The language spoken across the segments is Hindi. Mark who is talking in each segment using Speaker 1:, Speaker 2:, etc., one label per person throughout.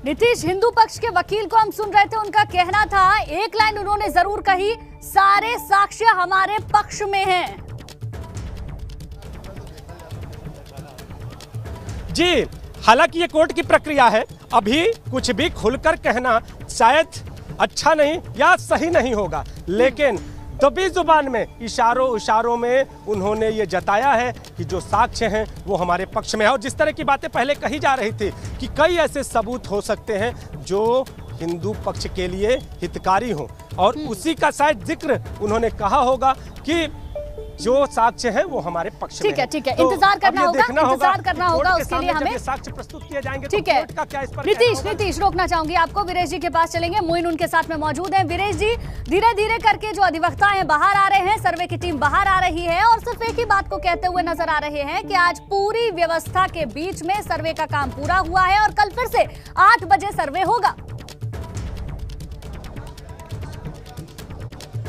Speaker 1: नीतीश हिंदू पक्ष के वकील को हम सुन रहे थे, उनका कहना था, एक लाइन उन्होंने जरूर कही, सारे साक्ष्य हमारे पक्ष में हैं।
Speaker 2: जी, हालांकि ये कोर्ट की प्रक्रिया है, अभी कुछ भी खुलकर कहना शायद अच्छा नहीं या सही नहीं होगा, लेकिन दबी जुबान में इशारों में उन्होंने ये जताया है कि जो साक्ष्य हैं वो हमारे पक्ष में है। और जिस तरह की बातें पहले कही जा रही थी कि कई ऐसे सबूत हो सकते हैं जो हिंदू पक्ष के लिए हितकारी हों, और उसी का शायद जिक्र उन्होंने कहा होगा कि जो साक्ष्य है वो हमारे पक्ष में है।
Speaker 1: ठीक है, इंतजार करना होगा, उसके लिए हमें
Speaker 2: साक्ष्य प्रस्तुत किए जाएंगे।
Speaker 1: ठीक है, नीतीश रोकना चाहूंगी आपको, वीरेश जी के पास चलेंगे, मोइन उनके साथ में मौजूद हैं। वीरेश जी, धीरे धीरे करके जो अधिवक्ता हैं बाहर आ रहे हैं, सर्वे की टीम बाहर आ रही है और सिर्फ एक ही बात को कहते हुए नजर आ रहे हैं कि आज पूरी व्यवस्था के बीच में सर्वे का काम पूरा हुआ है और कल फिर से 8 बजे सर्वे होगा।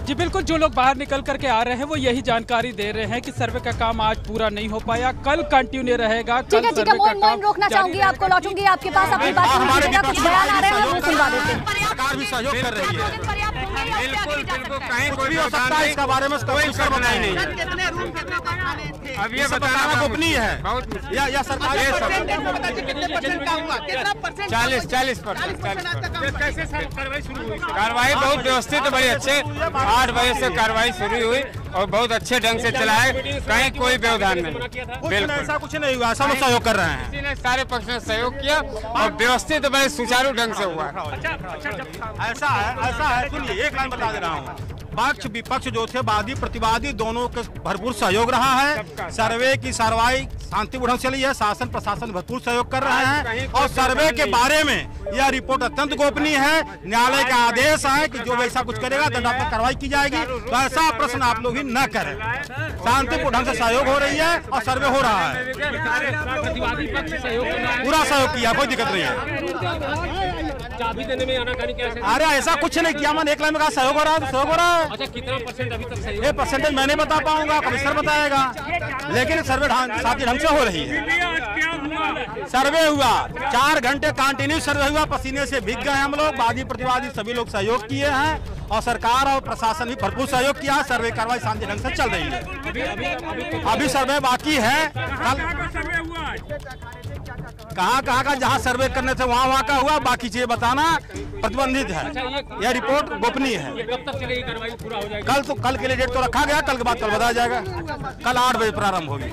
Speaker 3: जी बिल्कुल, जो लोग बाहर निकल करके आ रहे हैं वो यही जानकारी दे रहे हैं कि सर्वे का काम आज पूरा नहीं हो पाया, कल कंटिन्यू रहेगा।
Speaker 1: ठीक है, मोइन रोकना चाहूंगी आपको, लौटूंगी आपके पास, अपनी बात सुनिएगा, कुछ बयान आ रहे हैं हम सुनवा देते हैं।
Speaker 4: सरकार भी सहयोग कर रही है, बिल्कुल कहीं कोई भी हो सकता है, इसके बारे में कोई बताया नहीं है। अब ये बताना गोपनीय है या सरकार 40% कार्रवाई बहुत व्यवस्थित, बड़ी अच्छे 8 बजे से कार्रवाई शुरू हुई और बहुत अच्छे ढंग से चला है, कहीं कोई व्यवधान नहीं। बिल्कुल ऐसा कुछ नहीं हुआ, सब सहयोग कर रहे हैं, सारे पक्ष ने सहयोग किया और व्यवस्थित बड़े सुचारू ढंग से हुआ। ऐसा है, सुनिए एक लाइन बता दे रहा हूँ, पक्ष विपक्ष जो थे, वादी प्रतिवादी, दोनों के भरपूर सहयोग रहा है। सर्वे की कार्रवाई शांतिपूर्ण ढंग से चली है, शासन प्रशासन भरपूर सहयोग कर रहे हैं और सर्वे के बारे में यह रिपोर्ट अत्यंत गोपनीय है। न्यायालय का आदेश है कि जो वैसा कुछ करेगा दंडात्मक कार्रवाई की जाएगी, तो ऐसा प्रश्न आप लोग ही न करें। शांतिपूर्ण ढंग से सहयोग हो रही है और सर्वे हो रहा है, पूरा सहयोग किया, कोई दिक्कत नहीं है। अरे ऐसा कुछ नहीं किया, मैंने एक लाइन में कहा सहयोग हो रहा है, सहयोग हो रहा है।
Speaker 3: अच्छा, कितना परसेंट अभी तक सहयोग?
Speaker 4: ये परसेंटेज मैं नहीं बता पाऊंगा, कमिश्नर बताएगा, लेकिन सर्वे साथी ढंग से हो रही है। सर्वे हुआ 4 घंटे कंटिन्यू सर्वे हुआ, पसीने से भीग गए हम लोग, वादी प्रतिवादी सभी लोग सहयोग किए हैं और सरकार और प्रशासन भी भरपूर सहयोग किया है। सर्वे कार्रवाई शांति ढंग से चल रही है, अभी सर्वे बाकी है। कहाँ का जहाँ सर्वे करने थे वहाँ का हुआ, बाकी चीजें बताना प्रतिबंधित है। यह रिपोर्ट गोपनीय है।
Speaker 3: कब तक चलेगी कार्रवाई, पूरा हो जाएगा?
Speaker 4: कल के लिए डेट तो रखा गया, कल के बाद कल बताया जाएगा। कल 8 बजे प्रारंभ होगी।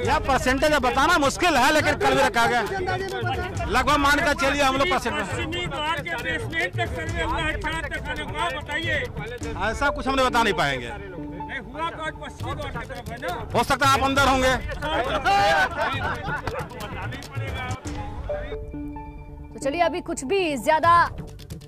Speaker 4: यह परसेंटेज बताना मुश्किल है, लेकिन कल भी रखा गया, लगभग मान कर चलिए हम लोग परसेंटेज। ऐसा कुछ हम बता नहीं पाएंगे, हो सकता है आप अंदर होंगे।
Speaker 1: तो चलिए, अभी कुछ भी ज्यादा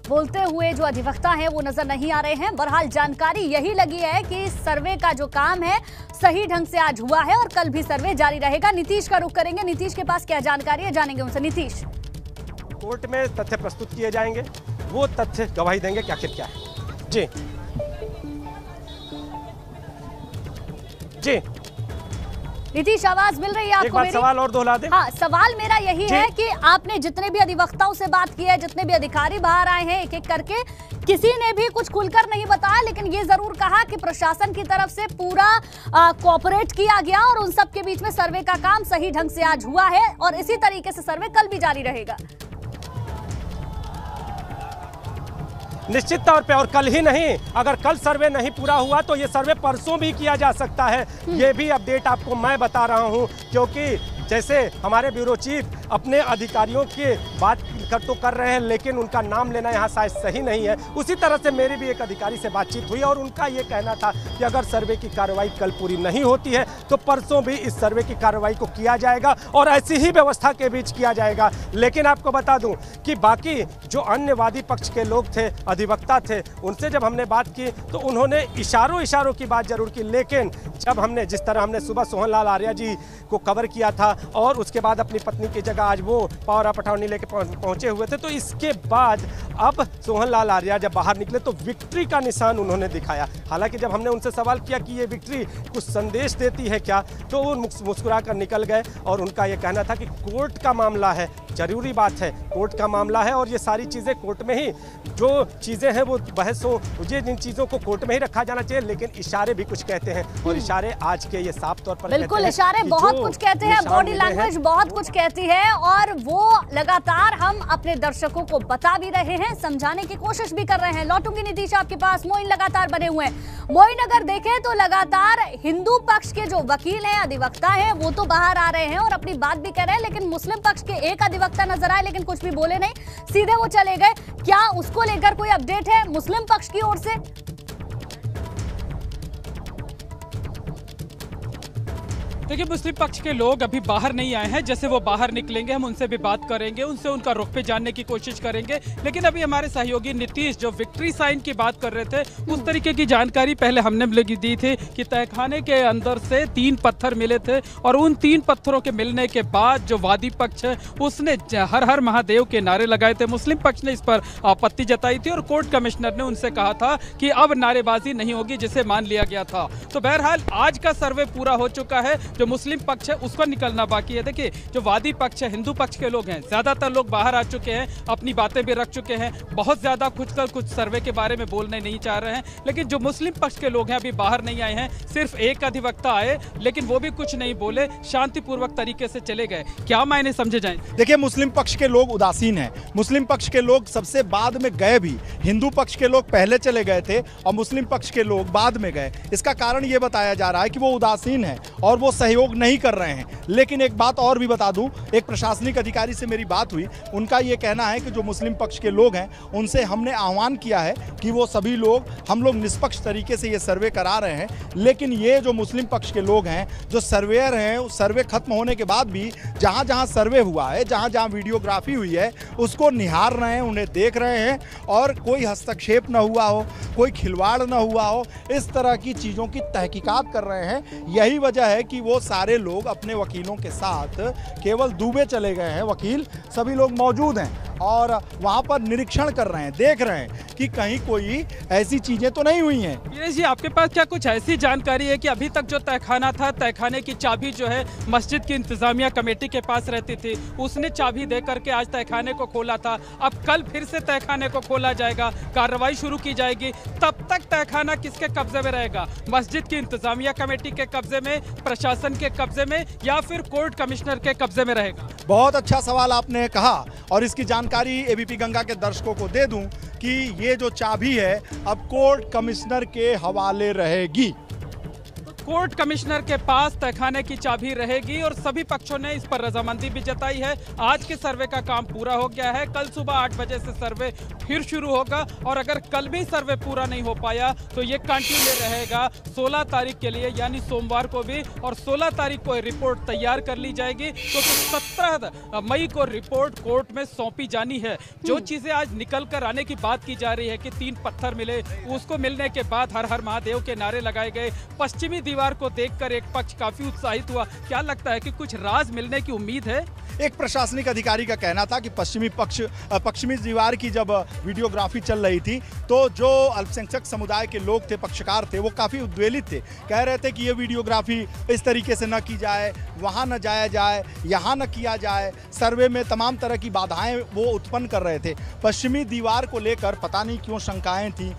Speaker 1: बोलते हुए जो अधिवक्ता हैं वो नजर नहीं आ रहे हैं। बहरहाल जानकारी यही लगी है कि सर्वे का जो काम है सही ढंग से आज हुआ है और कल भी सर्वे जारी रहेगा। नीतीश का रुख करेंगे, नीतीश के पास क्या जानकारी है जानेंगे उनसे। नीतीश,
Speaker 2: कोर्ट में तथ्य प्रस्तुत किए जाएंगे, वो तथ्य गवाही देंगे कि आखिर क्या है। जी
Speaker 1: नीतीश, आवाज मिल रही है आपको मेरी?
Speaker 2: सवाल और दोहरा दें।
Speaker 1: हाँ, सवाल मेरा यही है कि आपने जितने भी अधिवक्ताओं से बात की है, जितने भी अधिकारी बाहर आए हैं एक एक करके, किसी ने भी कुछ खुलकर नहीं बताया, लेकिन ये जरूर कहा कि प्रशासन की तरफ से पूरा कोऑपरेट किया गया और उन सब के बीच में सर्वे का काम सही ढंग से आज हुआ है और इसी तरीके से सर्वे कल भी जारी रहेगा।
Speaker 2: निश्चित तौर पे, और कल ही नहीं, अगर कल सर्वे नहीं पूरा हुआ तो ये सर्वे परसों भी किया जा सकता है। ये भी अपडेट आपको मैं बता रहा हूं, क्योंकि जैसे हमारे ब्यूरो चीफ अपने अधिकारियों की बात कर तो कर रहे हैं, लेकिन उनका नाम लेना यहाँ शायद सही नहीं है। उसी तरह से मेरी भी एक अधिकारी से बातचीत हुई और उनका ये कहना था कि अगर सर्वे की कार्रवाई कल पूरी नहीं होती है तो परसों भी इस सर्वे की कार्रवाई को किया जाएगा और ऐसी ही व्यवस्था के बीच किया जाएगा। लेकिन आपको बता दूं कि बाकी जो अन्य वादी पक्ष के लोग थे, अधिवक्ता थे, उनसे जब हमने बात की तो उन्होंने इशारों की बात जरूर की, लेकिन जब हमने जिस तरह हमने सुबह सोहन लाल आर्या जी को कवर किया था और उसके बाद अपनी पत्नी की जगह आज वो पावरा पटौनी लेके पहुंचे हुए थे। तो इसके बाद अब सोहन लाल आर्या जब बाहर निकले तो विक्ट्री का निशान उन्होंने दिखाया। हालांकि जब हमने उनसे सवाल किया कि ये विक्ट्री कुछ संदेश देती है क्या, तो वो मुस्कुरा कर निकल गए और उनका ये कहना था कि कोर्ट का मामला है, जरूरी बात है, कोर्ट का मामला है और ये सारी चीज़ें कोर्ट में ही जो चीज़ें हैं वो बहस हो, मुझे इन चीज़ों को कोर्ट में ही रखा जाना चाहिए। लेकिन इशारे भी कुछ कहते हैं और इशारे आज के ये साफ तौर पर
Speaker 1: बिल्कुल इशारे बहुत कुछ कहते हैं, बॉडी लैंग्वेज बहुत कुछ कहती है और वो लगातार हम अपने दर्शकों को बता भी रहे हैं, समझाने की कोशिश भी कर रहे हैं। लौटूंगी नीतीश आपके पास, मोइन लगातार बने हुए हैं। मोइन अगर देखें तो लगातार हिंदू पक्ष के जो वकील हैं, अधिवक्ता हैं, वो तो बाहर आ रहे हैं और अपनी बात भी कर रहे हैं, लेकिन मुस्लिम पक्ष के एक अधिवक्ता नजर आए लेकिन कुछ भी बोले नहीं, सीधे वो चले गए। क्या उसको लेकर कोई अपडेट है मुस्लिम पक्ष की ओर से?
Speaker 3: देखिए, मुस्लिम पक्ष के लोग अभी बाहर नहीं आए हैं, जैसे वो बाहर निकलेंगे हम उनसे भी बात करेंगे, उनसे उनका रुख पे जानने की कोशिश करेंगे। लेकिन अभी हमारे सहयोगी नीतीश जो विक्ट्री साइन की बात कर रहे थे, उस तरीके की जानकारी पहले हमने दी थी कि तहखाने के अंदर से 3 पत्थर मिले थे और उन 3 पत्थरों के मिलने के बाद जो वादी पक्ष है उसने हर हर महादेव के नारे लगाए थे। मुस्लिम पक्ष ने इस पर आपत्ति जताई थी और कोर्ट कमिश्नर ने उनसे कहा था कि अब नारेबाजी नहीं होगी, जिसे मान लिया गया था। तो बहरहाल आज का सर्वे पूरा हो चुका है, जो मुस्लिम पक्ष है उसका निकलना बाकी है। देखिए, जो वादी पक्ष है, हिंदू पक्ष के लोग हैं, ज्यादातर लोग बाहर आ चुके हैं, अपनी बातें भी रख चुके हैं, बहुत ज्यादा कुछ सर्वे के बारे में बोलने नहीं चाह रहे हैं। लेकिन जो मुस्लिम पक्ष के लोग हैं अभी बाहर नहीं आए हैं, सिर्फ एक अधिवक्ता आए लेकिन वो भी कुछ नहीं बोले, शांतिपूर्वक तरीके से चले गए। क्या मायने समझे जाएं?
Speaker 5: देखिए, मुस्लिम पक्ष के लोग उदासीन हैं, मुस्लिम पक्ष के लोग सबसे बाद में गए भी। हिंदू पक्ष के लोग पहले चले गए थे और मुस्लिम पक्ष के लोग बाद में गए। इसका कारण ये बताया जा रहा है कि वो उदासीन है और वो सहयोग नहीं कर रहे हैं। लेकिन एक बात और भी बता दूं, एक प्रशासनिक अधिकारी से मेरी बात हुई, उनका ये कहना है कि जो मुस्लिम पक्ष के लोग हैं उनसे हमने आह्वान किया है कि वो सभी लोग, हम लोग निष्पक्ष तरीके से ये सर्वे करा रहे हैं। लेकिन ये जो मुस्लिम पक्ष के लोग हैं, जो सर्वेयर हैं, उस सर्वे खत्म होने के बाद भी जहाँ जहाँ सर्वे हुआ है, जहाँ जहाँ वीडियोग्राफी हुई है, उसको निहार रहे हैं, उन्हें देख रहे हैं और कोई हस्तक्षेप न हुआ हो, कोई खिलवाड़ न हुआ हो, इस तरह की चीज़ों की तहकीकात कर रहे हैं। यही वजह है कि वो सारे लोग अपने वकीलों के साथ केवल दुबई चले गए हैं। वकील सभी लोग मौजूद हैं और वहाँ पर निरीक्षण कर रहे हैं, देख रहे हैं कि कहीं कोई ऐसी चीजें तो नहीं हुई हैं।
Speaker 3: वीरेश जी, आपके पास क्या कुछ ऐसी जानकारी है कि अभी तक जो तहखाना था, तहखाने की चाबी जो है मस्जिद की इंतजामिया कमेटी के पास रहती थी, उसने चाबी दे करके आज तहखाने को खोला था, अब कल फिर से तहखाने को खोला जाएगा, कार्रवाई शुरू की जाएगी, तब तक तहखाना किसके कब्जे में रहेगा? मस्जिद की इंतजामिया कमेटी के कब्जे में, प्रशासन के कब्जे में या फिर कोर्ट कमिश्नर के कब्जे में रहेगा?
Speaker 5: बहुत अच्छा सवाल आपने कहा और इसकी जानकारी एबीपी गंगा के दर्शकों को दे दूं कि ये जो चाबी है अब कोर्ट कमिश्नर के हवाले रहेगी।
Speaker 3: कोर्ट कमिश्नर के पास तहखाने की चाबी रहेगी और सभी पक्षों ने इस पर रजामंदी भी जताई है। आज के सर्वे का काम पूरा हो गया है, कल सुबह 8 बजे से सर्वे फिर शुरू होगा और अगर कल भी सर्वे पूरा नहीं हो पाया तो ये कंटिन्यू रहेगा 16 तारीख के लिए, यानी सोमवार को भी, और 16 तारीख को रिपोर्ट तैयार कर ली जाएगी क्योंकि 17 मई को रिपोर्ट कोर्ट में सौंपी जानी है। जो चीजें आज निकल कर आने की बात की जा रही है कि 3 पत्थर मिले, उसको मिलने के बाद हर हर महादेव के नारे लगाए गए, पश्चिमी दीवार को देखकर एक पक्ष काफी उत्साहित हुआ। क्या लगता है कि कुछ राज मिलने की उम्मीद है?
Speaker 5: एक प्रशासनिक अधिकारी का कहना था कि पश्चिमी दीवार की जब वीडियोग्राफी चल रही थी तो जो अल्पसंख्यक समुदाय के लोग थे, पक्षकार थे, वो काफ़ी उद्वेलित थे। कह रहे थे कि ये वीडियोग्राफी इस तरीके से न की जाए, वहाँ न जाया जाए, यहाँ न किया जाए। सर्वे में तमाम तरह की बाधाएं वो उत्पन्न कर रहे थे। पश्चिमी दीवार को लेकर पता नहीं क्यों शंकाएं थी।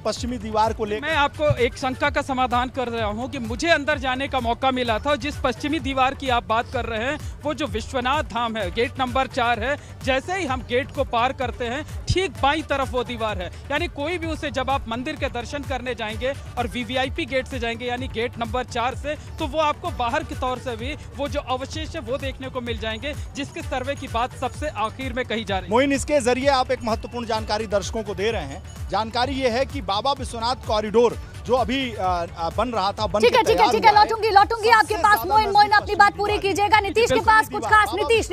Speaker 5: पश्चिमी दीवार को लेकर
Speaker 3: मैं आपको एक शंका का समाधान कर रहा हूँ कि मुझे अंदर जाने का मौका मिला था। जिस पश्चिमी दीवार की आप बात कर रहे हैं वो जो विश्वनाथ धाम है, गेट नंबर 4 है, जैसे ही हम गेट को पार करते हैं ठीक बाईं तरफ वो दीवार है। यानी कोई भी उसे, जब आप मंदिर के दर्शन करने जाएंगे और वीवीआईपी गेट से जाएंगे यानी गेट नंबर 4 से, तो वो आपको बाहर के तौर से भी वो जो अवशेष है वो देखने को मिल जाएंगे, जिसके सर्वे की बात सबसे आखिर में कही जा रही है।
Speaker 5: मोइन, इसके जरिए आप एक महत्वपूर्ण जानकारी दर्शकों को दे रहे हैं। जानकारी ये है कि बाबा विश्वनाथ कॉरिडोर जो अभी बन रहा था,
Speaker 1: ठीक है, लौटूंगी आपके पास। मोइन अपनी बात पूरी कीजिएगा। नीतीश के पास कुछ खास? नीतीश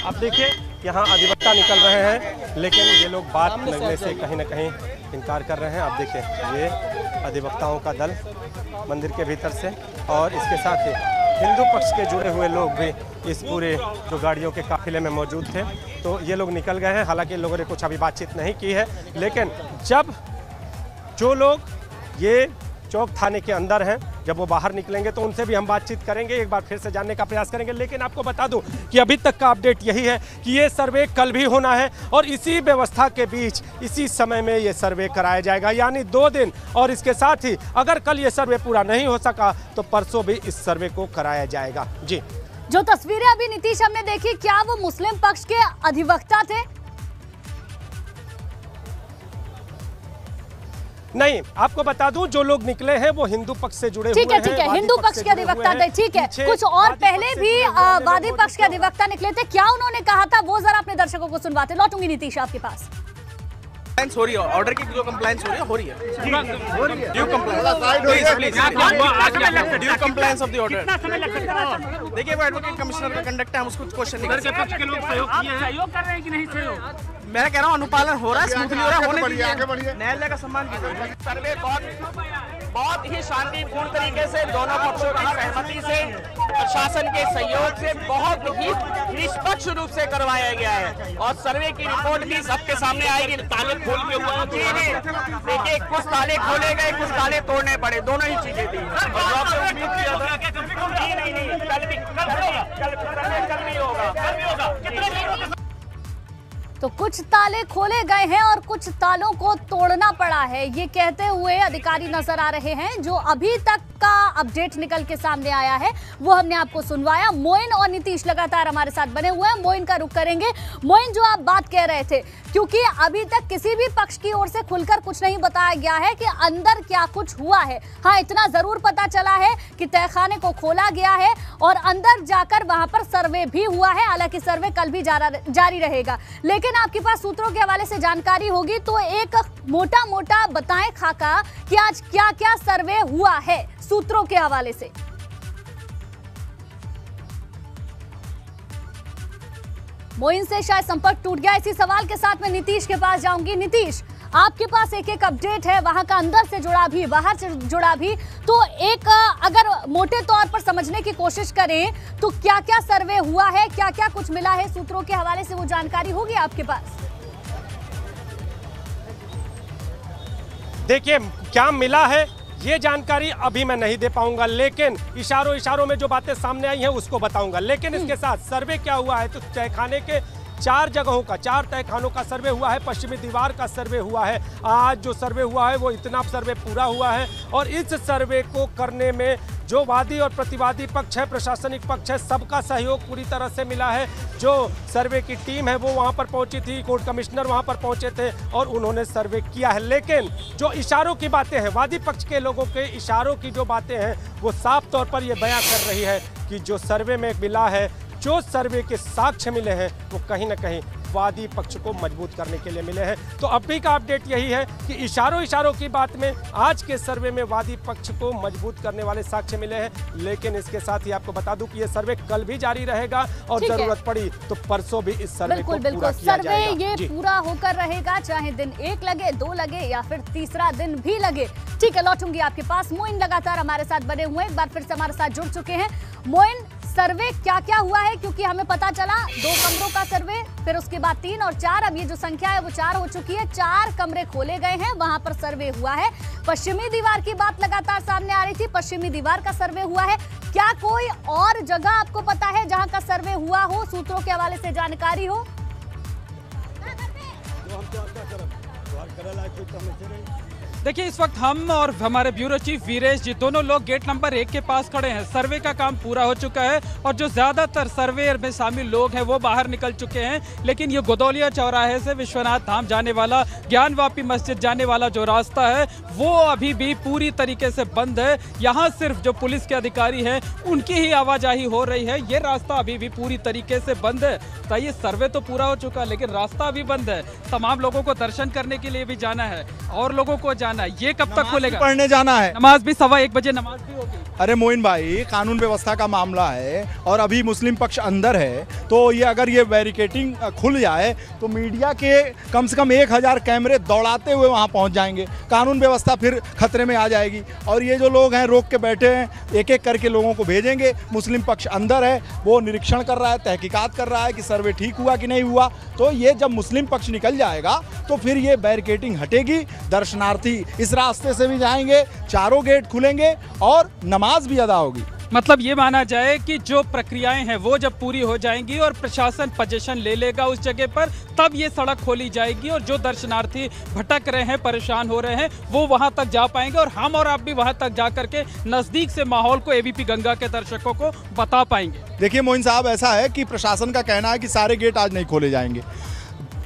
Speaker 2: अब देखिए, यहाँ अधिवक्ता निकल रहे हैं लेकिन ये लोग बात लगने से कहीं ना कहीं इनकार कर रहे हैं। आप देखिए, ये अधिवक्ताओं का दल मंदिर के भीतर से, और इसके साथ ही हिंदू पक्ष के जुड़े हुए लोग भी इस पूरे जो गाड़ियों के काफिले में मौजूद थे। तो ये लोग निकल गए हैं। हालांकि इन लोगों ने कुछ अभी बातचीत नहीं की है, लेकिन जब जो लोग ये चौक थाने के अंदर हैं, जब वो बाहर निकलेंगे तो उनसे भी हम बातचीत करेंगे, एक बार फिर से जानने का प्रयास करेंगे। लेकिन आपको बता दूं कि अभी तक का अपडेट यही है कि ये सर्वे कल भी होना है और इसी व्यवस्था के बीच इसी समय में ये सर्वे कराया जाएगा, यानी 2 दिन। और इसके साथ ही अगर कल ये सर्वे पूरा नहीं हो सका तो परसों भी इस सर्वे को कराया जाएगा। जी,
Speaker 1: जो तस्वीरें अभी नीतीश हमने देखी, क्या वो मुस्लिम पक्ष के अधिवक्ता थे?
Speaker 2: नहीं, आपको बता दूं जो लोग निकले हैं वो हिंदू पक्ष से जुड़े हुए हैं।
Speaker 1: ठीक है, हिंदू पक्ष के अधिवक्ता थे। ठीक है, कुछ और पहले भी वादी पक्ष के अधिवक्ता निकले थे, क्या उन्होंने कहा था वो जरा अपने दर्शकों को सुनवाते। लौटूंगी नीतीश आपके पास।
Speaker 6: हो रही है ऑर्डर की जो कंप्लायंस हो रही है due compliance of the order. देखिए वो एडवोकेट कमिश्नर का कंडक्ट है, हम उसको क्वेश्चन नहीं कर सकते।
Speaker 3: सहयोग कर रहे हैं कि नहीं सहयोग?
Speaker 6: मैं कह रहा हूँ अनुपालन हो रहा है, स्मूथली हो रहा है, होने दीजिए, न्यायालय का सम्मान कीजिए। सर्वे बहुत ही शांतिपूर्ण तरीके से दोनों पक्षों की सहमति से, प्रशासन के सहयोग से बहुत ही निष्पक्ष रूप से करवाया गया है और सर्वे की रिपोर्ट भी सबके सामने आएगी। ताले खोल के हुआ देखिए, कुछ ताले खोले गए, कुछ ताले तोड़ने पड़े, दोनों ही चीजें थी। कल भी होगा।
Speaker 1: तो कुछ ताले खोले गए हैं और कुछ तालों को तोड़ना पड़ा है, ये कहते हुए अधिकारी नजर आ रहे हैं। जो अभी तक का अपडेट निकल के सामने आया है वो हमने आपको सुनवाया। मोइन और नीतीश लगातार हमारे साथ बने हुए हैं, मोइन का रुख करेंगे। मोइन, जो आप बात कह रहे थे, क्योंकि अभी तक किसी भी पक्ष की ओर से खुलकर कुछ नहीं बताया गया है कि अंदर क्या कुछ हुआ है। हाँ, इतना जरूर पता चला है कि तहखाने को खोला गया है और अंदर जाकर वहां पर सर्वे भी हुआ है। हालांकि सर्वे कल भी जारी रहेगा, लेकिन आपके पास सूत्रों के हवाले से जानकारी होगी, तो एक मोटा मोटा बताएं खाका कि आज क्या क्या सर्वे हुआ है सूत्रों के हवाले से। मोइन से शायद संपर्क टूट गया। इसी सवाल के साथ मैं नीतीश के पास जाऊंगी। नीतीश, आपके पास एक एक अपडेट है, वहां का अंदर से जुड़ा भी, बाहर से जुड़ा भी, तो एक अगर मोटे तौर पर समझने की कोशिश करें तो क्या क्या सर्वे हुआ है, क्या क्या कुछ मिला है सूत्रों के हवाले से, वो जानकारी होगी आपके पास?
Speaker 2: देखिए क्या मिला है ये जानकारी अभी मैं नहीं दे पाऊंगा, लेकिन इशारों में जो बातें सामने आई हैं उसको बताऊंगा। लेकिन इसके साथ सर्वे क्या हुआ है तो तहखाने के 4 जगहों का, 4 तहखानों का सर्वे हुआ है, पश्चिमी दीवार का सर्वे हुआ है। आज जो सर्वे हुआ है वो इतना सर्वे पूरा हुआ है और इस सर्वे को करने में जो वादी और प्रतिवादी पक्ष है, प्रशासनिक पक्ष है, सबका सहयोग पूरी तरह से मिला है। जो सर्वे की टीम है वो वहां पर पहुंची थी, कोर्ट कमिश्नर वहां पर पहुंचे थे और उन्होंने सर्वे किया है। लेकिन जो इशारों की बातें हैं, वादी पक्ष के लोगों के इशारों की जो बातें हैं वो साफ तौर पर ये बयां कर रही है कि जो सर्वे में मिला है, जो सर्वे के साक्ष्य मिले हैं वो कहीं ना कहीं वादी पक्ष को मजबूत करने के लिए मिले हैं। तो अभी का अपडेट यही है कि इशारों की बात में आज के सर्वे में वादी पक्ष को मजबूत करने वाले साक्ष्य मिले हैं। लेकिन इसके साथ ही आपको बता दूं कि ये सर्वे कल भी जारी रहेगा और जरूरत पड़ी तो परसों भी इस सर्वे को पूरा किया जाएगा।
Speaker 1: ये पूरा होकर रहेगा, चाहे दिन 1 लगे, 2 लगे या फिर तीसरा दिन भी लगे। ठीक है, लौटूंगी आपके पास। मोइन लगातार हमारे साथ बने हुए, एक बार फिर से हमारे साथ जुड़ चुके हैं। मोइन, सर्वे क्या क्या हुआ है, क्योंकि हमें पता चला 2 कमरों का सर्वे, फिर उसके बाद 3 और 4, अब ये जो संख्या है वो 4 हो चुकी है। 4 कमरे खोले गए हैं, वहां पर सर्वे हुआ है। पश्चिमी दीवार की बात लगातार सामने आ रही थी, पश्चिमी दीवार का सर्वे हुआ है। क्या कोई और जगह आपको पता है जहां का सर्वे हुआ हो, सूत्रों के हवाले से जानकारी हो?
Speaker 3: देखिए, इस वक्त हम और हमारे ब्यूरो चीफ वीरेश जी दोनों लोग गेट नंबर 1 के पास खड़े हैं। सर्वे का काम पूरा हो चुका है और जो ज्यादातर सर्वे में शामिल लोग हैं वो बाहर निकल चुके हैं। लेकिन ये गोदौलिया चौराहे से विश्वनाथ धाम जाने वाला, ज्ञानवापी मस्जिद जाने वाला जो रास्ता है वो अभी भी पूरी तरीके से बंद है। यहाँ सिर्फ जो पुलिस के अधिकारी हैं उनकी ही आवाजाही हो रही है। ये रास्ता अभी भी पूरी तरीके से बंद है। तो ये सर्वे तो पूरा हो चुका है लेकिन रास्ता अभी बंद है। तमाम लोगों को दर्शन करने के लिए भी जाना है और लोगों को जाना जाना, ये कब तक खुलेगा?
Speaker 5: पढ़ने जाना है,
Speaker 3: नमाज भी 1:15 बजे नमाज भी होगी।
Speaker 5: अरे मोइन भाई, कानून व्यवस्था का मामला है और अभी मुस्लिम पक्ष अंदर है, तो ये अगर ये बैरिकेटिंग खुल जाए तो मीडिया के कम से कम 1000 कैमरे दौड़ाते हुए वहाँ पहुँच जाएंगे, कानून व्यवस्था फिर खतरे में आ जाएगी। और ये जो लोग हैं रोक के बैठे हैं, एक एक करके लोगों को भेजेंगे। मुस्लिम पक्ष अंदर है, वो निरीक्षण कर रहा है, तहकीकात कर रहा है कि सर्वे ठीक हुआ कि नहीं हुआ। तो ये जब मुस्लिम पक्ष निकल जाएगा तो फिर ये बैरिकेटिंग हटेगी, दर्शनार्थी इस रास्ते से भी जाएंगे, चारों गेट खुलेंगे और नमाज भी अदा होगी।
Speaker 3: मतलब ये माना जाए कि जो प्रक्रियाएं हैं वो जब पूरी हो जाएंगी और प्रशासन पोजीशन ले लेगा उस जगह पर, तब ये सड़क खोली जाएगी और जो दर्शनार्थी भटक रहे हैं, परेशान हो रहे हैं, वो वहां तक जा पाएंगे और हम और आप भी वहां तक जा करके नजदीक से माहौल को एबीपी गंगा के दर्शकों को बता पाएंगे।
Speaker 5: देखिए मोइन साहब, ऐसा है कि प्रशासन का कहना है कि सारे गेट आज नहीं खोले जाएंगे।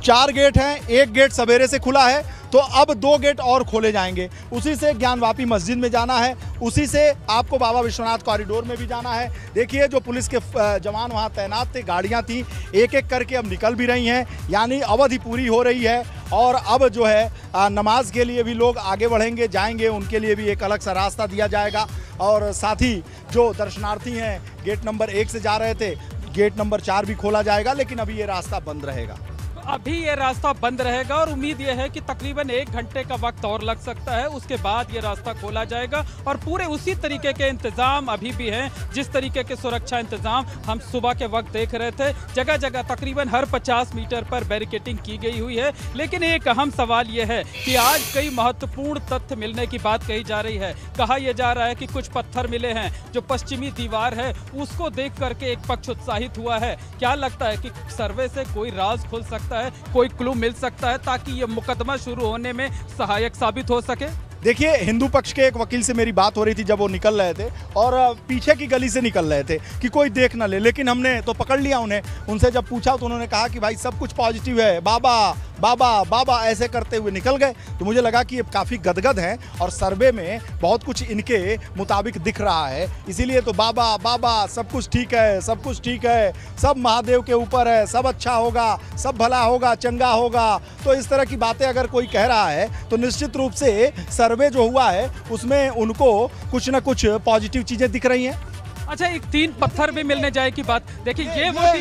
Speaker 5: 4 गेट हैं, एक गेट सवेरे से खुला है, तो अब 2 गेट और खोले जाएंगे। उसी से ज्ञानवापी मस्जिद में जाना है, उसी से आपको बाबा विश्वनाथ कॉरिडोर में भी जाना है। देखिए जो पुलिस के जवान वहाँ तैनात थे, गाड़ियाँ थी, एक एक करके अब निकल भी रही हैं, यानी अवधि पूरी हो रही है। और अब जो है नमाज के लिए भी लोग आगे बढ़ेंगे, जाएंगे, उनके लिए भी एक अलग सा रास्ता दिया जाएगा। और साथ ही जो दर्शनार्थी हैं गेट नंबर 1 से जा रहे थे, गेट नंबर 4 भी खोला जाएगा, लेकिन अभी ये रास्ता बंद रहेगा।
Speaker 3: अभी ये रास्ता बंद रहेगा और उम्मीद ये है कि तकरीबन 1 घंटे का वक्त और लग सकता है, उसके बाद ये रास्ता खोला जाएगा। और पूरे उसी तरीके के इंतजाम अभी भी हैं जिस तरीके के सुरक्षा इंतजाम हम सुबह के वक्त देख रहे थे। जगह जगह तकरीबन हर 50 मीटर पर बैरिकेटिंग की गई हुई है। लेकिन एक अहम सवाल ये है कि आज कई महत्वपूर्ण तथ्य मिलने की बात कही जा रही है। कहा यह जा रहा है कि कुछ पत्थर मिले हैं, जो पश्चिमी दीवार है उसको देख करके एक पक्ष उत्साहित हुआ है। क्या लगता है कि सर्वे से कोई राज खुल सकता है, कोई क्लू मिल सकता है ताकि ये मुकदमा शुरू होने में सहायक साबित हो सके?
Speaker 5: देखिए, हिंदू पक्ष के एक वकील से मेरी बात हो रही थी जब वो निकल रहे थे और पीछे की गली से निकल रहे थे कि कोई देख ना ले, लेकिन हमने तो पकड़ लिया उन्हें। उनसे जब पूछा तो उन्होंने कहा कि भाई सब कुछ पॉजिटिव है, बाबा बाबा बाबा ऐसे करते हुए निकल गए। तो मुझे लगा कि ये काफ़ी गदगद हैं और सर्वे में बहुत कुछ इनके मुताबिक दिख रहा है, इसीलिए तो बाबा बाबा सब कुछ ठीक है, सब कुछ ठीक है, सब महादेव के ऊपर है, सब अच्छा होगा, सब भला होगा, चंगा होगा। तो इस तरह की बातें अगर कोई कह रहा है तो निश्चित रूप से सर्वे जो हुआ है उसमें उनको कुछ ना कुछ पॉजिटिव चीज़ें दिख रही हैं।
Speaker 3: अच्छा, एक 3 पत्थर भी मिलने जाए की बात। देखिए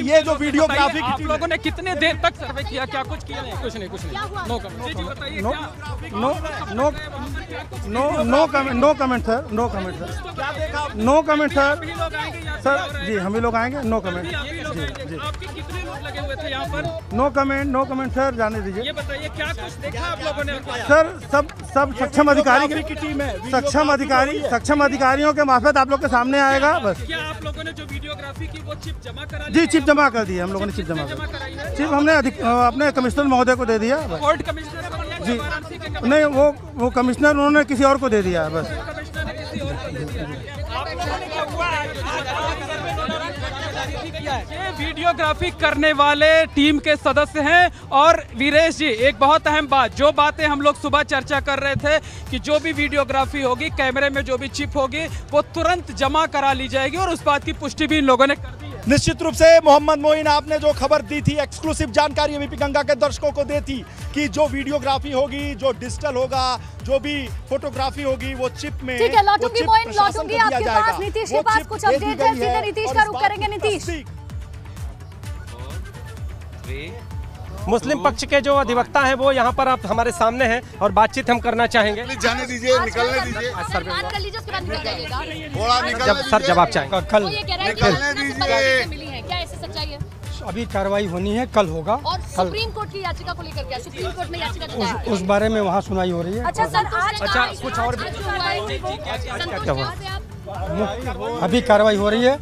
Speaker 5: ये जो वीडियोग्राफी
Speaker 3: आप लोगों ने कितने देर तक सर्वे किया, क्या कुछ किया? कुछ नहीं no comment sir, no comment sir sir ji, हम भी लोग आएंगे, नो कमेंट जी। आपके कितने लोग लगे हुए थे यहाँ पर? नो कमेंट सर, जाने दीजिए। ये बताइए क्या कुछ देखा आप लोगों ने? सर सब सक्षम अधिकारी की टीम है, सक्षम अधिकारियों के मार्फत आप लोग के सामने आएगा। बस क्या आप लोगों ने जो वीडियोग्राफी की वो चिप जमा करा दी? जी, चिप जमा कर दी है हम लोगों ने, चिप जमा कराई है। चिप हमने अपने कमिश्नर महोदय को दे दिया। कोर्ट कमिश्नर जी नहीं, वो कमिश्नर उन्होंने किसी और को दे दिया है बस। ये वीडियोग्राफी करने वाले टीम के सदस्य हैं। और वीरेश जी, एक बहुत अहम बात, जो बातें हम लोग सुबह चर्चा कर रहे थे कि जो भी वीडियोग्राफी होगी, कैमरे में जो भी चिप होगी वो तुरंत जमा करा ली जाएगी और उस बात की पुष्टि भी इन लोगों ने कर दी है।
Speaker 5: निश्चित रूप से मोहम्मद मोइन, आपने जो खबर दी थी, एक्सक्लूसिव जानकारी एबीपी गंगा के दर्शकों को दी थी कि जो वीडियोग्राफी होगी, जो डिजिटल होगा, जो भी फोटोग्राफी होगी वो चिप में।
Speaker 1: ठीक है, लौटूंगी मोइन, लौटूंगी आपके पास। नीतीश के पास कुछ अपडेट है, सीधे नीतीश का रुख करेंगे। नीतीश,
Speaker 2: मुस्लिम पक्ष के जो अधिवक्ता हैं वो यहाँ पर आप हमारे सामने हैं और बातचीत हम करना चाहेंगे।
Speaker 7: जाने दीजिए, निकलने दीजिए,
Speaker 2: जब सर जवाब चाहेंगे कल
Speaker 7: निकलने दीजिए।
Speaker 1: क्या ऐसी सच्चाई है?
Speaker 8: अभी कार्रवाई होनी है, कल होगा।
Speaker 1: और सुप्रीम कोर्ट की याचिका को लेकर क्या, सुप्रीम कोर्ट में याचिका
Speaker 8: उस बारे में वहाँ सुनाई हो रही है।
Speaker 1: अच्छा सर, आज
Speaker 2: कुछ और
Speaker 8: अभी कार्रवाई हो रही है।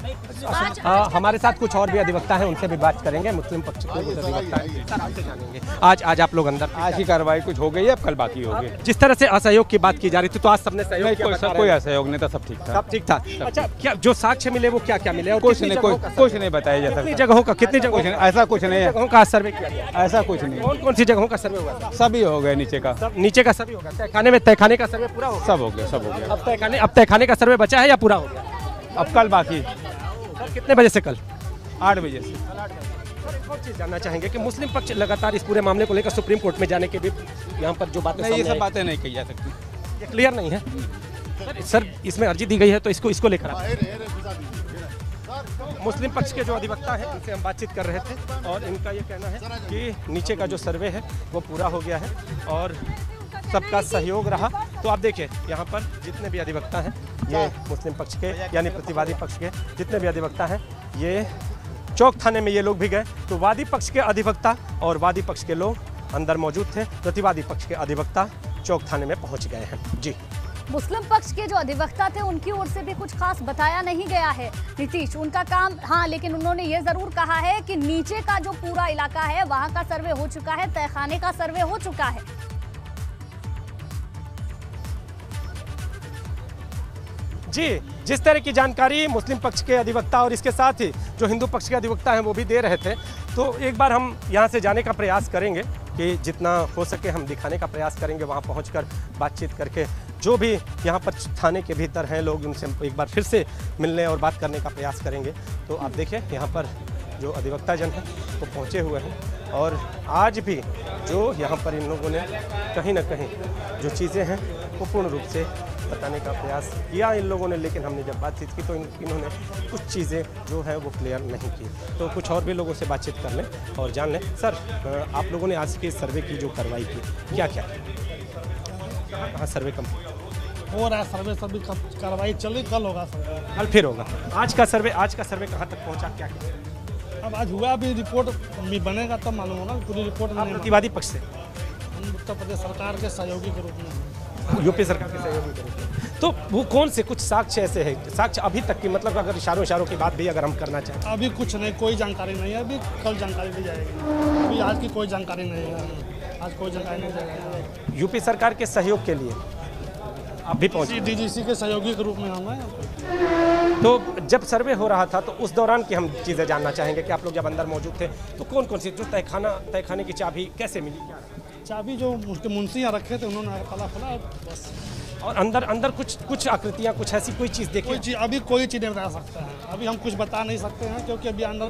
Speaker 2: हमारे साथ कुछ और भी अधिवक्ता हैं, उनसे भी बात करेंगे। मुस्लिम पक्ष के कुछ अधिवक्ता हैं, सर जानेंगे। आज आप लोग अंदर,
Speaker 4: आज की कार्रवाई कुछ हो गई है, अब कल बाकी होगी।
Speaker 2: जिस तरह से असहयोग की बात की जा रही थी, तो आज सबने सहयोग किया?
Speaker 4: कोई असहयोग नहीं था, सब ठीक था।
Speaker 2: सब ठीक था। अच्छा, क्या जो साक्ष्य मिले वो क्या क्या मिले? और
Speaker 4: कुछ नहीं बताया जाता।
Speaker 2: कितनी जगहों का, कितनी जगहों
Speaker 4: ऐसा कुछ नहीं है,
Speaker 2: जगहों का सर्वे किया गया?
Speaker 4: ऐसा कुछ नहीं।
Speaker 2: कौन कौन सी जगहों का सर्वे हुआ था?
Speaker 4: सभी हो गए, नीचे का
Speaker 2: नीचे का सभी होगा। तहखाने का सर्वे पूरा हो?
Speaker 4: सब हो गया।
Speaker 2: अब तहखाने का सर्वे बचा है या पूरा हो गया?
Speaker 4: अब कल बाकी।
Speaker 2: सर कितने बजे से? कल
Speaker 4: 8 बजे से।
Speaker 2: और चीज़ जानना चाहेंगे कि मुस्लिम पक्ष लगातार इस पूरे मामले को लेकर सुप्रीम कोर्ट में जाने के भी यहाँ पर जो बातें
Speaker 4: नहीं, ये सब बातें नहीं कही जा सकती।
Speaker 2: ये क्लियर नहीं है सर, इसमें अर्जी दी गई है तो इसको लेकर मुस्लिम पक्ष के जो अधिवक्ता हैं इनसे हम बातचीत कर रहे थे और इनका ये कहना है कि नीचे का जो सर्वे है वो पूरा हो गया है और सबका सहयोग रहा। तो आप देखिए यहाँ पर जितने भी अधिवक्ता हैं ये मुस्लिम पक्ष के यानी प्रतिवादी पक्ष के जितने भी अधिवक्ता हैं ये चौक थाने में ये लोग भी गए। तो वादी पक्ष के अधिवक्ता और वादी पक्ष के लोग अंदर मौजूद थे, प्रतिवादी पक्ष के अधिवक्ता चौक थाने में पहुँच गए हैं। जी,
Speaker 1: मुस्लिम पक्ष के जो अधिवक्ता थे उनकी ओर से भी कुछ खास बताया नहीं गया है नीतीश, उनका काम हाँ, लेकिन उन्होंने ये जरूर कहा है कि नीचे का जो पूरा इलाका है वहां का सर्वे हो चुका है, तहखाने का सर्वे हो चुका है।
Speaker 2: जी, जिस तरह की जानकारी मुस्लिम पक्ष के अधिवक्ता और इसके साथ ही जो हिंदू पक्ष के अधिवक्ता हैं वो भी दे रहे थे, तो एक बार हम यहाँ से जाने का प्रयास करेंगे कि जितना हो सके हम दिखाने का प्रयास करेंगे, वहाँ पहुँचकर बातचीत करके जो भी यहाँ पर थाने के भीतर हैं लोग उनसे एक बार फिर से मिलने और बात करने का प्रयास करेंगे। तो आप देखिए यहाँ पर जो अधिवक्ता जन हैं वो पहुँचे हुए हैं और आज भी जो यहाँ पर इन लोगों ने कहीं ना कहीं जो चीज़ें हैं वो पूर्ण रूप से बताने का प्रयास किया इन लोगों ने, लेकिन हमने जब बातचीत की तो इन्होंने कुछ चीज़ें जो है वो क्लियर नहीं की। तो कुछ और भी लोगों से बातचीत कर लें और जान लें। सर, आप लोगों ने आज के सर्वे की जो कार्रवाई की क्या क्या कहाँ सर्वे कंप्लीट
Speaker 9: हो रहा है? सर्वे सभी कार्रवाई चल रही, कल होगा सर्वे,
Speaker 2: कल फिर होगा। आज का सर्वे कहाँ तक पहुँचा, क्या किया?
Speaker 9: अब आज हुआ, अभी रिपोर्ट भी बनेगा तब मालूम होगा। पूरी रिपोर्ट
Speaker 2: प्रतिवादी पक्ष से
Speaker 9: हम उत्तर प्रदेश सरकार के सहयोगी के रूप में,
Speaker 2: यूपी सरकार के सहयोगी के रूप में। तो वो कौन से कुछ साक्ष्य ऐसे हैं, साक्ष्य अभी तक की, मतलब अगर इशारों की बात भी अगर हम करना चाहें?
Speaker 9: अभी कुछ नहीं, कोई जानकारी नहीं है, अभी कल जानकारी दी जाएगी। अभी आज की कोई जानकारी नहीं है, आज कोई जानकारी नहीं जाएगी।
Speaker 2: यूपी सरकार के सहयोग के लिए आप भी पहुँचे?
Speaker 9: डीजीसी के सहयोगी के रूप में हम हैं।
Speaker 2: तो जब सर्वे हो रहा था तो उस दौरान की हम चीज़ें जानना चाहेंगे कि आप लोग जब अंदर मौजूद थे तो कौन कौन सी जो तहखाने की चाबी कैसे मिली?
Speaker 9: चाबी जो उसके मुंशी यहाँ रखे थे उन्होंने ताला खोला बस।
Speaker 2: और अंदर कुछ आकृतियाँ, कुछ ऐसी कोई चीज़ देखी?
Speaker 9: कोई चीज़ अभी कोई चीज़ नहीं बता सकते हैं, अभी हम कुछ बता नहीं सकते हैं क्योंकि अभी अंदर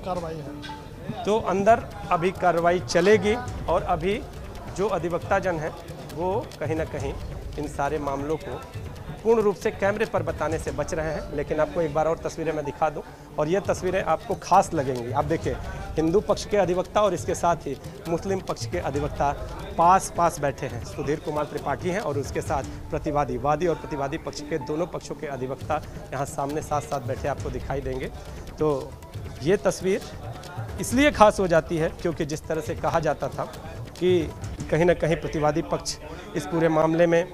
Speaker 9: कार्रवाई है।
Speaker 2: तो अंदर अभी कार्रवाई चलेगी और अभी जो अधिवक्ता जन हैं वो कहीं ना कहीं इन सारे मामलों को पूर्ण रूप से कैमरे पर बताने से बच रहे हैं। लेकिन आपको एक बार और तस्वीरें मैं दिखा दूं और ये तस्वीरें आपको खास लगेंगी। आप देखिए, हिंदू पक्ष के अधिवक्ता और इसके साथ ही मुस्लिम पक्ष के अधिवक्ता पास बैठे हैं। सुधीर कुमार त्रिपाठी हैं और उसके साथ वादी और प्रतिवादी पक्ष के दोनों पक्षों के अधिवक्ता यहाँ सामने साथ बैठे आपको दिखाई देंगे। तो ये तस्वीर इसलिए खास हो जाती है क्योंकि जिस तरह से कहा जाता था कि कहीं ना कहीं प्रतिवादी पक्ष इस पूरे मामले में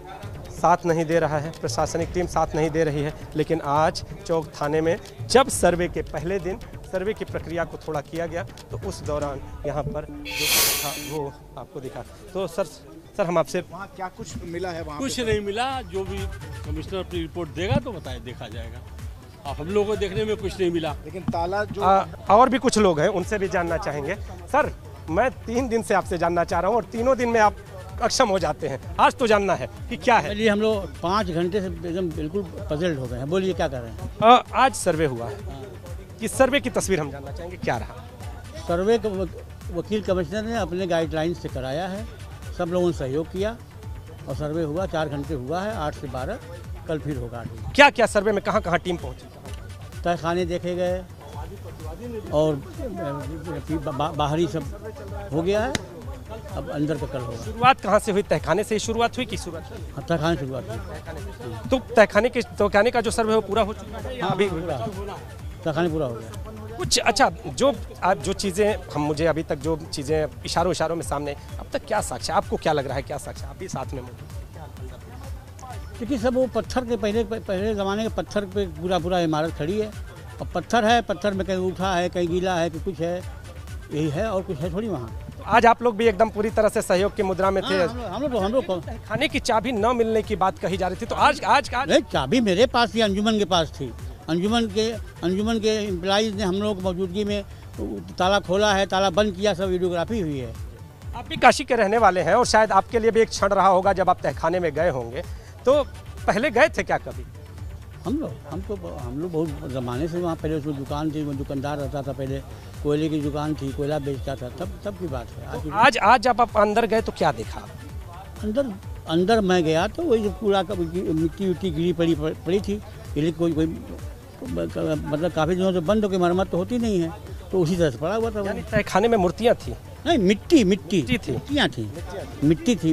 Speaker 2: साथ नहीं दे रहा है, प्रशासनिक टीम साथ नहीं दे रही है, लेकिन आज चौक थाने में जब सर्वे के पहले दिन सर्वे की प्रक्रिया को थोड़ा किया गया तो उस दौरान यहाँ पर जो था वो आपको दिखा। तो सर हम आपसे
Speaker 10: वहाँ क्या कुछ मिला है? वहाँ
Speaker 11: कुछ नहीं मिला, जो भी कमिश्नर अपनी रिपोर्ट देगा तो देखा जाएगा। अब हम लोगों को देखने में कुछ नहीं मिला,
Speaker 10: लेकिन ताला जो
Speaker 2: और भी कुछ लोग हैं उनसे भी जानना चाहेंगे। सर, मैं 3 दिन से आपसे जानना चाह रहा हूँ और तीनों दिन में आप अक्षम हो जाते हैं, आज तो जानना है कि क्या है।
Speaker 12: चलिए, हम लोग 5 घंटे से एकदम बिल्कुल पजल्ड हो गए हैं। बोलिए क्या कर रहे हैं?
Speaker 2: आज सर्वे हुआ है, इस सर्वे की तस्वीर हम जानना चाहेंगे, क्या रहा?
Speaker 12: सर्वे वकील कमिश्नर ने अपने गाइडलाइन से कराया है, सब लोगों ने सहयोग किया और सर्वे हुआ। 4 घंटे हुआ है, 8 से 12, कल फिर होगा।
Speaker 2: क्या क्या सर्वे में कहाँ टीम पहुँची?
Speaker 12: तहखाने देखे गए और बाहरी सब हो गया है, अब अंदर का कल होगा।
Speaker 2: शुरुआत कहाँ से हुई? तहखाने से ही शुरुआत हुई कि शुरुआत?
Speaker 12: तहखाने से शुरुआत हुई।
Speaker 2: तो तहखाने का जो सर्वे हो पूरा हो चुका है? अभी
Speaker 12: तहखाने पूरा हो गया।
Speaker 2: कुछ अच्छा जो चीज़ें मुझे अभी तक जो चीज़ें इशारों में सामने, अब तक क्या साक्ष्य, आपको क्या लग रहा है, क्या साक्ष्य आप भी साथ में मौजूद?
Speaker 12: क्योंकि सब वो पत्थर के पहले ज़माने के पत्थर पे पूरा इमारत खड़ी है और पत्थर है, पत्थर में कहीं उठा है, कहीं गीला है, कि कुछ है, यही है और कुछ है थोड़ी वहाँ।
Speaker 2: तो आज आप लोग भी एकदम पूरी तरह से सहयोग की मुद्रा में थे।
Speaker 12: हम लोग
Speaker 2: खाने की चाबी न मिलने की बात कही जा रही थी, तो आज
Speaker 12: नहीं, चाबी मेरे पास थी, अंजुमन के पास थी। अंजुमन के एम्प्लॉइज ने हम लोग मौजूदगी में ताला खोला है, ताला बंद किया, सब वीडियोग्राफी हुई है।
Speaker 2: आप भी काशी के रहने वाले हैं और शायद आपके लिए भी एक क्षण रहा होगा जब आप तहखाने में गए होंगे, तो पहले गए थे क्या कभी?
Speaker 12: हम लोग बहुत ज़माने से वहाँ पहले उसमें दुकान थी, वो दुकानदार रहता था, पहले कोयले की दुकान थी, कोयला बेचता था, तब की बात है।
Speaker 2: आज जब आप अंदर गए तो क्या देखा?
Speaker 12: अंदर मैं गया तो वही पूरा मिट्टी उट्टी गिरी पड़ी थी, इसलिए कोई मतलब काफ़ी दिनों से बंद हो के मरम्मत तो होती नहीं है, तो उसी तरह से पड़ा हुआ था।
Speaker 2: तहखाने में मूर्तियाँ थी?
Speaker 12: नहीं, मिट्टी थी,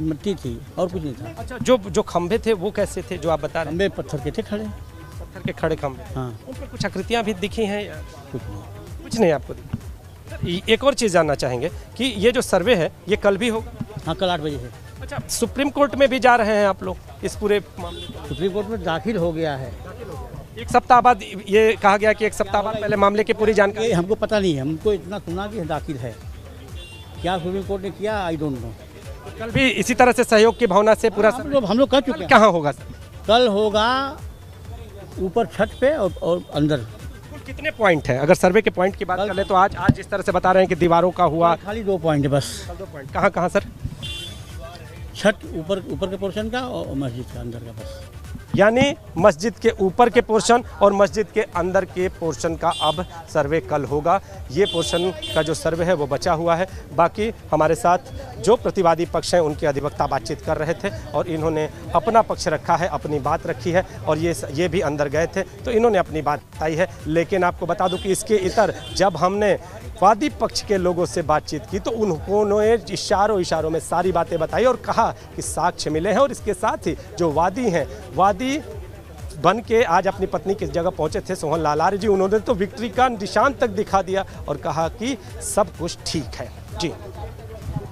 Speaker 12: मिट्टी थी और कुछ नहीं था।
Speaker 2: अच्छा, जो खंभे थे वो कैसे थे जो आप बता रहे हैं?
Speaker 12: खंभे पत्थर के थे, खड़े
Speaker 2: पत्थर के खड़े खंभे।
Speaker 12: हाँ।
Speaker 2: उन पर कुछ आकृतियाँ भी दिखी हैं?
Speaker 12: कुछ नहीं
Speaker 2: आपको दिखी? एक और चीज़ जानना चाहेंगे कि ये जो सर्वे है ये कल भी होगा?
Speaker 12: हाँ, कल 8 बजे है।
Speaker 2: अच्छा, सुप्रीम कोर्ट में भी जा रहे हैं आप लोग इस पूरे मामले?
Speaker 12: सुप्रीम कोर्ट में दाखिल हो गया है।
Speaker 2: एक सप्ताह बाद ये कहा गया कि एक सप्ताह बाद पहले मामले की पूरी जानकारी?
Speaker 12: हमको पता नहीं है, हमको इतना सुना कि दाखिल है, क्या सुप्रीम कोर्ट ने किया आई डोंट नो।
Speaker 2: कल भी इसी तरह से सहयोग की भावना से पूरा
Speaker 12: हम लोग कर चुके हैं।
Speaker 2: कहाँ होगा?
Speaker 12: कल होगा ऊपर छत पे और अंदर।
Speaker 2: कितने पॉइंट हैं? अगर सर्वे के पॉइंट की बात कर ले तो आज जिस तरह से बता रहे हैं कि दीवारों का हुआ,
Speaker 12: खाली 2 पॉइंट है बस।
Speaker 2: 2 पॉइंट कहाँ सर?
Speaker 12: छत ऊपर के पोर्शन का और मस्जिद का अंदर का बस।
Speaker 2: यानी मस्जिद के ऊपर के पोर्शन और मस्जिद के अंदर के पोर्शन का अब सर्वे कल होगा। ये पोर्शन का जो सर्वे है वो बचा हुआ है। बाकी हमारे साथ जो प्रतिवादी पक्ष हैं उनके अधिवक्ता बातचीत कर रहे थे और इन्होंने अपना पक्ष रखा है, अपनी बात रखी है और ये भी अंदर गए थे तो इन्होंने अपनी बात बताई है। लेकिन आपको बता दूं कि इसके इतर जब हमने वादी पक्ष के लोगों से बातचीत की तो उन्होंने इशारों में सारी बातें बताई और कहा कि साक्ष्य मिले हैं और इसके साथ ही जो वादी हैं, वादी बन के आज अपनी पत्नी की जगह पहुंचे थे सोहन लालारी जी, उन्होंने तो विक्ट्री का निशान तक दिखा दिया और कहा कि सब कुछ ठीक है। जी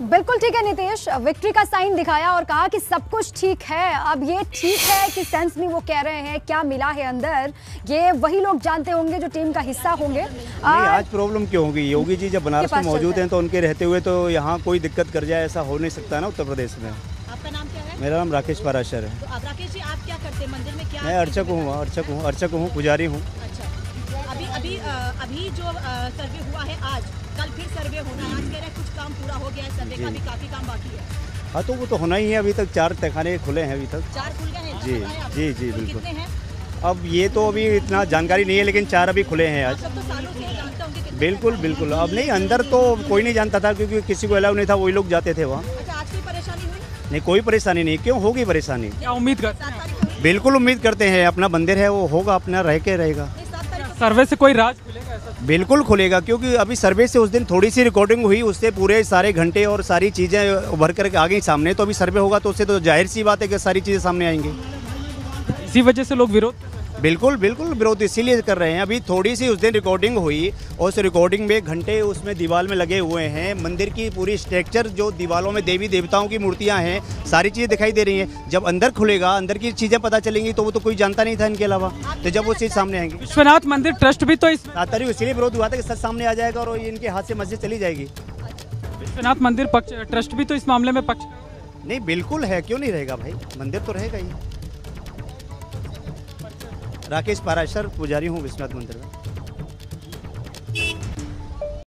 Speaker 1: बिल्कुल ठीक है नीतीश, विक्ट्री का साइन दिखाया और कहा कि सब कुछ ठीक है। अब ये ठीक है कि सेंस में वो कह रहे हैं, क्या मिला है अंदर ये वही लोग जानते होंगे जो टीम का हिस्सा होंगे।
Speaker 13: आज प्रॉब्लम क्यों होगी? योगी जी जब बनारस में मौजूद हैं तो उनके रहते हुए तो यहाँ कोई दिक्कत कर जाए ऐसा हो नहीं सकता ना उत्तर प्रदेश में।
Speaker 14: आपका नाम क्या है?
Speaker 13: मेरा नाम राकेश पाराशर है।
Speaker 14: तो राकेश जी, आप क्या करते हैं मंदिर में? क्या
Speaker 13: मैं अर्चक हूँ, पुजारी हूँ।
Speaker 14: अभी जो सर्वे हुआ है आज, कल फिर सर्वे होना है, आज कह रहे हैं कुछ काम पूरा हो गया है, सर्वे का भी काफी काम बाकी है।
Speaker 13: हाँ, तो वो तो होना ही है। अभी तक 4 तहखाने खुले हैं अभी तक।
Speaker 14: 4 खुल गए हैं?
Speaker 13: जी बिल्कुल।
Speaker 14: कितने हैं?
Speaker 13: अब ये तो अभी इतना जानकारी नहीं है लेकिन 4 अभी खुले हैं आज।
Speaker 14: सब तो सालों से जानते होंगे।
Speaker 13: बिल्कुल। अब नहीं, अंदर तो कोई नहीं जानता था क्योंकि किसी को अलाउ नहीं था, वही लोग जाते थे वहाँ।
Speaker 14: अच्छा, आज कोई परेशानी हुई?
Speaker 13: नहीं, कोई परेशानी नहीं। क्यों होगी परेशानी?
Speaker 3: क्या उम्मीद करते?
Speaker 13: बिल्कुल उम्मीद करते हैं, अपना मंदिर है वो होगा, अपना रह के रहेगा।
Speaker 3: सर्वे से कोई राज खुलेगा?
Speaker 13: बिल्कुल खुलेगा क्योंकि अभी सर्वे से उस दिन थोड़ी सी रिकॉर्डिंग हुई, उससे पूरे सारे घंटे और सारी चीज़ें उभर कर आ गई सामने। तो अभी सर्वे होगा तो उससे तो जाहिर सी बात है कि सारी चीज़ें सामने आएंगी।
Speaker 3: इसी वजह से लोग विरोध?
Speaker 13: बिल्कुल विरोध इसीलिए कर रहे हैं। अभी थोड़ी सी उस दिन रिकॉर्डिंग हुई और उस रिकॉर्डिंग में घंटे उसमें दीवार में लगे हुए हैं। मंदिर की पूरी स्ट्रक्चर जो दीवारों में देवी देवताओं की मूर्तियां हैं, सारी चीज़ें दिखाई दे रही हैं। जब अंदर खुलेगा, अंदर की चीज़ें पता चलेंगी तो वो तो कोई जानता नहीं था इनके अलावा, तो जब वो चीज़ सामने आएंगी।
Speaker 3: विश्वनाथ मंदिर ट्रस्ट भी तो
Speaker 13: इसीलिए विरोध हुआ था कि सच सामने आ जाएगा और इनके हाथ से मस्जिद चली जाएगी।
Speaker 3: विश्वनाथ मंदिर ट्रस्ट भी तो इस मामले में पक्ष?
Speaker 13: नहीं, बिल्कुल है, क्यों नहीं रहेगा भाई, मंदिर तो रहेगा ही। राकेश पाराशर, पुजारी हूँ विश्वनाथ मंदिर में।